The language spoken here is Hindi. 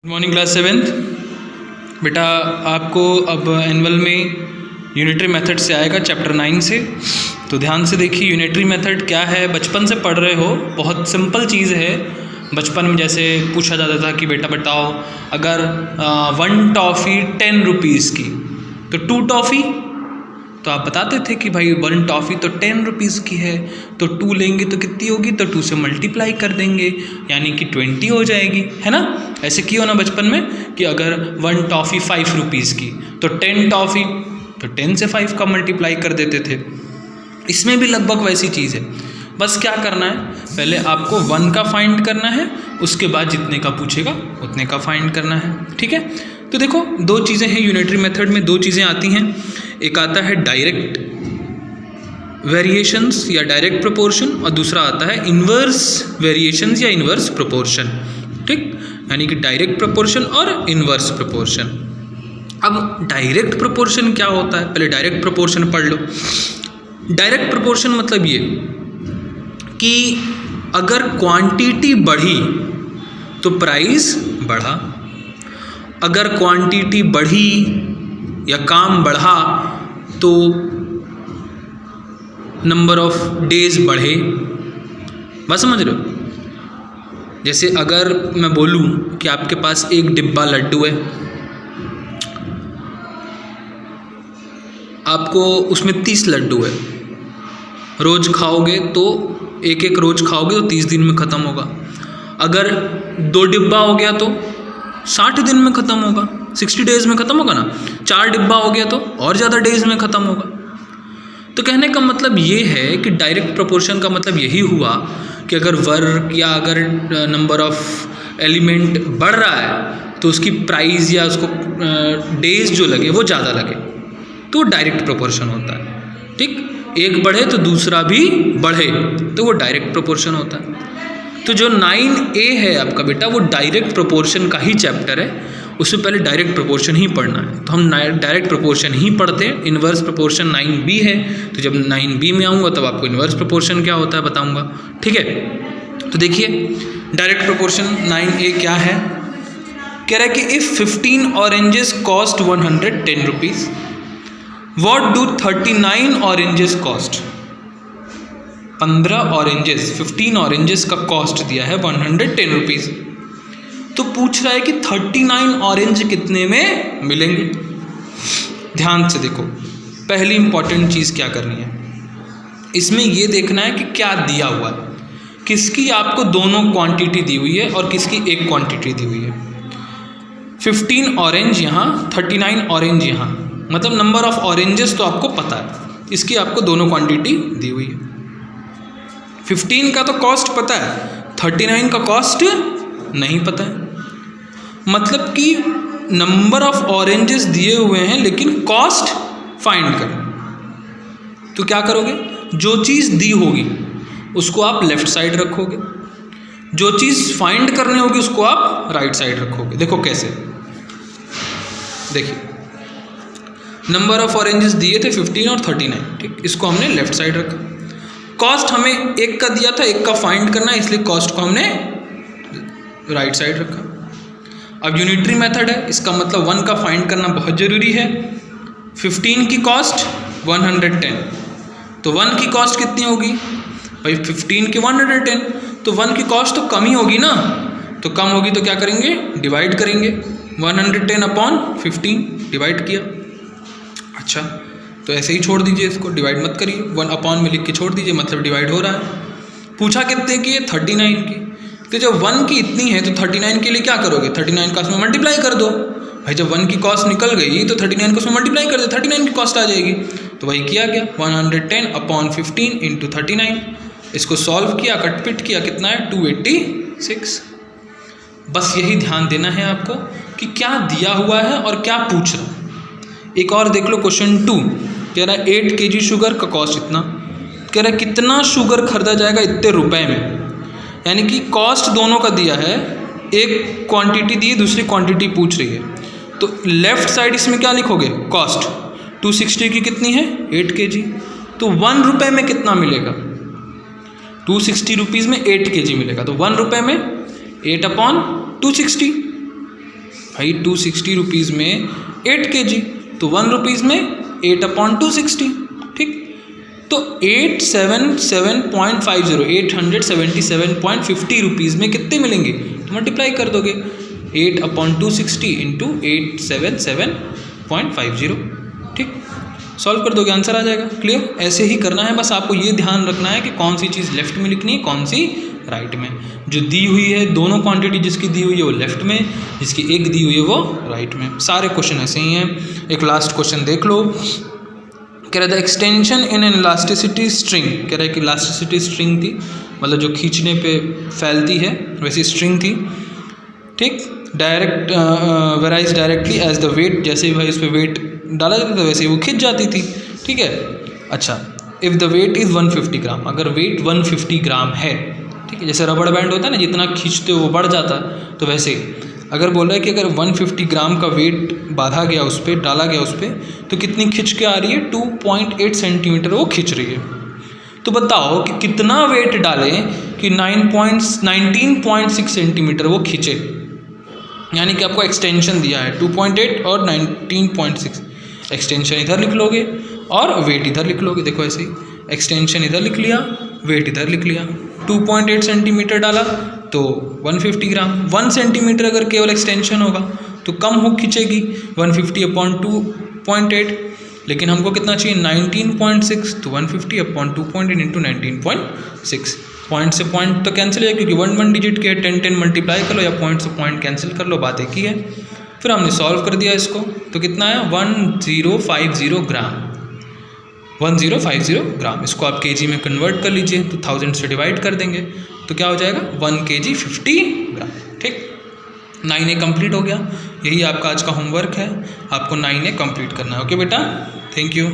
Good morning class 7th। बेटा आपको अब एनुअल में यूनिटरी मेथड से आएगा चैप्टर 9 से। तो ध्यान से देखिए यूनिटरी मेथड क्या है, बचपन से पढ़ रहे हो, बहुत सिंपल चीज़ है। बचपन में जैसे पूछा जाता था कि बेटा बताओ अगर 1 टॉफ़ी 10 रुपीज़ की तो 2 टॉफ़ी, तो आप बताते थे कि भाई 1 टॉफ़ी तो 10 रुपीज़ की है, तो 2 लेंगे तो कितनी होगी, तो 2 से मल्टीप्लाई कर देंगे यानी कि 20 हो जाएगी, है ना। ऐसे किया ना बचपन में कि अगर 1 टॉफ़ी 5 रुपीज़ की तो 10 टॉफ़ी, तो 10 से 5 का मल्टीप्लाई कर देते थे। इसमें भी लगभग वैसी चीज़ है, बस क्या करना है, पहले आपको 1 का फाइंड करना है, उसके बाद जितने का पूछेगा उतने का फाइंड करना है, ठीक है। तो देखो दो चीज़ें हैं यूनिटरी मेथड में, 2 चीज़ें आती हैं। एक आता है डायरेक्ट वेरिएशंस या डायरेक्ट प्रोपोर्शन, और दूसरा आता है इन्वर्स वेरिएशंस या इन्वर्स प्रोपोर्शन, ठीक। यानी कि डायरेक्ट प्रोपोर्शन और इन्वर्स प्रोपोर्शन। अब डायरेक्ट प्रोपोर्शन क्या होता है, पहले डायरेक्ट प्रोपोर्शन पढ़ लो। डायरेक्ट प्रोपोर्शन मतलब ये कि अगर क्वांटिटी बढ़ी तो प्राइस बढ़ा, अगर क्वांटिटी बढ़ी या काम बढ़ा तो नंबर ऑफ डेज बढ़े। बात समझ रहे हो। जैसे अगर मैं बोलूं कि आपके पास एक डिब्बा लड्डू है, आपको उसमें 30 लड्डू है, रोज़ खाओगे तो एक रोज़ खाओगे तो 30 दिन में ख़त्म होगा। अगर 2 डिब्बा हो गया तो 60 दिन में ख़त्म होगा, 60 डेज़ में ख़त्म होगा ना। 4 डिब्बा हो गया तो और ज़्यादा डेज़ में ख़त्म होगा। तो कहने का मतलब ये है कि डायरेक्ट प्रोपोर्शन का मतलब यही हुआ कि अगर वर्क या अगर नंबर ऑफ एलिमेंट बढ़ रहा है तो उसकी प्राइस या उसको डेज़ जो लगे वो ज़्यादा लगे, तो डायरेक्ट प्रोपोर्शन होता है, ठीक। एक बढ़े तो दूसरा भी बढ़े तो वो डायरेक्ट प्रोपोर्शन होता है। तो जो 9A है आपका बेटा वो डायरेक्ट प्रोपोर्शन का ही चैप्टर है, उससे पहले डायरेक्ट प्रोपोर्शन ही पढ़ना है। तो हम डायरेक्ट प्रोपोर्शन ही पढ़ते हैं। इन्वर्स प्रोपोर्शन 9B है, तो जब 9B में आऊँगा तब आपको इन्वर्स प्रोपोर्शन क्या होता है बताऊँगा, ठीक है। तो देखिए डायरेक्ट प्रोपोर्शन 9A क्या है, कह रहा है कि if 15 oranges cost 110 rupees, what do 39 oranges cost. 15 oranges, 15 oranges का कॉस्ट दिया है 110 रुपीज़, तो पूछ रहा है कि 39 ऑरेंज कितने में मिलेंगे। ध्यान से देखो, पहली इंपॉर्टेंट चीज़ क्या करनी है, इसमें ये देखना है कि क्या दिया हुआ है, किसकी आपको दोनों क्वांटिटी दी हुई है और किसकी एक क्वांटिटी दी हुई है। 15 ऑरेंज यहाँ, 39 ऑरेंज यहाँ, मतलब नंबर ऑफ ऑरेंजेस तो आपको पता है, इसकी आपको दोनों क्वांटिटी दी हुई है। 15 का तो कॉस्ट पता है, 39 का कॉस्ट नहीं पता है, मतलब कि नंबर ऑफ ऑरेंजेस दिए हुए हैं लेकिन कॉस्ट फाइंड करो। तो क्या करोगे, जो चीज़ दी होगी उसको आप लेफ्ट साइड रखोगे, जो चीज़ फाइंड करनी होगी उसको आप राइट साइड रखोगे। देखो कैसे, देखिए नंबर ऑफ ऑरेंजेस दिए थे 15 और 39, ठीक, इसको हमने लेफ्ट साइड रखा। कॉस्ट हमें एक का दिया था, एक का फाइंड करना है, इसलिए कॉस्ट को हमने राइट साइड रखा। अब यूनिटरी मेथड है, इसका मतलब 1 का फाइंड करना बहुत ज़रूरी है। 15 की कॉस्ट 110, तो 1 की कॉस्ट कितनी होगी भाई, 15 की 110, तो 1 की कॉस्ट तो कम ही होगी ना, तो कम होगी तो क्या करेंगे, डिवाइड करेंगे। 110 अपॉन 15 डिवाइड किया। अच्छा, तो ऐसे ही छोड़ दीजिए, इसको डिवाइड मत करिए, 1 अपॉन में लिख के छोड़ दीजिए, मतलब डिवाइड हो रहा है। पूछा कितने की है, 39 की, तो जब 1 की इतनी है तो 39 के लिए क्या करोगे, 39 का उसमें मल्टीप्लाई कर दो भाई। जब 1 की कॉस्ट निकल गई तो 39 को उसमें मल्टीप्लाई कर दो, 39 की कॉस्ट आ जाएगी। तो वही किया गया, 110 अपॉन 15 इंटू 39। इसको सॉल्व किया, कटपिट किया, कितना है 286। बस यही ध्यान देना है आपको कि क्या दिया हुआ है और क्या पूछ रहा है। एक और देख लो, क्वेश्चन 2 कह रहा है 8 kg शुगर का कॉस्ट इतना, कह रहा है कितना शुगर खरीदा जाएगा इतने रुपए में, यानी कि कॉस्ट दोनों का दिया है, एक क्वांटिटी दी, दूसरी क्वांटिटी पूछ रही है। तो लेफ्ट साइड इसमें क्या लिखोगे, कॉस्ट 260 की कितनी है 8 kg, तो 1 रुपये में कितना मिलेगा, 260 रुपीज़ में 8 kg मिलेगा, तो 1 रुपये में 8 अपॉन 260, भाई 260 रुपीज़ में 8 kg, तो 1 रुपीज़ में 8/260, ठीक। तो 877.50 रुपीज़ में कितने मिलेंगे, तो मल्टीप्लाई कर दोगे 8/260 इंटू 877.50, ठीक। सॉल्व कर दोगे, आंसर आ जाएगा। क्लियर? ऐसे ही करना है, बस आपको ये ध्यान रखना है कि कौन सी चीज़ लेफ्ट में लिखनी है, कौन सी राइट में। जो दी हुई है दोनों क्वांटिटी जिसकी दी हुई है वो लेफ्ट में, जिसकी एक दी हुई है वो राइट में। सारे क्वेश्चन ऐसे ही हैं। एक लास्ट क्वेश्चन देख लो, कह रहा था extension in an elasticity string, कह रहा है कि इलास्टिसिटी स्ट्रिंग थी, मतलब जो खींचने पे फैलती है वैसी स्ट्रिंग थी, ठीक। Direct varies directly as the weight, जैसे ही भाई उस पर वेट डाला जाता था वैसे ही वो खिंच जाती थी, ठीक है। अच्छा, इफ़ द वेट इज़ 150 ग्राम, अगर वेट 150 ग्राम है, ठीक है, जैसे रबड़ बैंड होता है ना, जितना खींचते हो वो बढ़ जाता है, तो वैसे ही अगर बोल रहा है कि अगर 150 ग्राम का वेट बांधा गया उस पर, डाला गया उस पर, तो कितनी खिंच के आ रही है, 2.8 सेंटीमीटर वो खिंच रही है। तो बताओ कि कितना वेट डालें कि 19.6 सेंटीमीटर वो खींचे, यानी कि आपको एक्सटेंशन दिया है 2.8 और 19.6, एक्सटेंशन इधर लिख लोगे और वेट इधर लिख लोगे। देखो ऐसे ही एक्सटेंशन इधर लिख लिया, वेट इधर लिख लिया। 2.8 सेंटीमीटर डाला तो 150 ग्राम, 1 सेंटीमीटर अगर केवल एक्सटेंशन होगा तो कम हो खींचेगी 150/2.8, लेकिन हमको कितना चाहिए 19.6, तो 150/2.8 इंटू 19.6। पॉइंट से पॉइंट तो कैंसिल है क्योंकि 1 डिजिट के 10 मल्टीप्लाई कर लो या पॉइंट से पॉइंट कैंसिल कर लो, बात एक ही है। फिर हमने सॉल्व कर दिया इसको, तो कितना है 1050 ग्राम, 1050 ग्राम। इसको आप केजी में कन्वर्ट कर लीजिए, तो 1000 से डिवाइड कर देंगे तो क्या हो जाएगा 1 kg 50 ग्राम, ठीक। 9A कंप्लीट हो गया। यही आपका आज का होमवर्क है, आपको 9A कंप्लीट करना है। ओके बेटा, थैंक यू।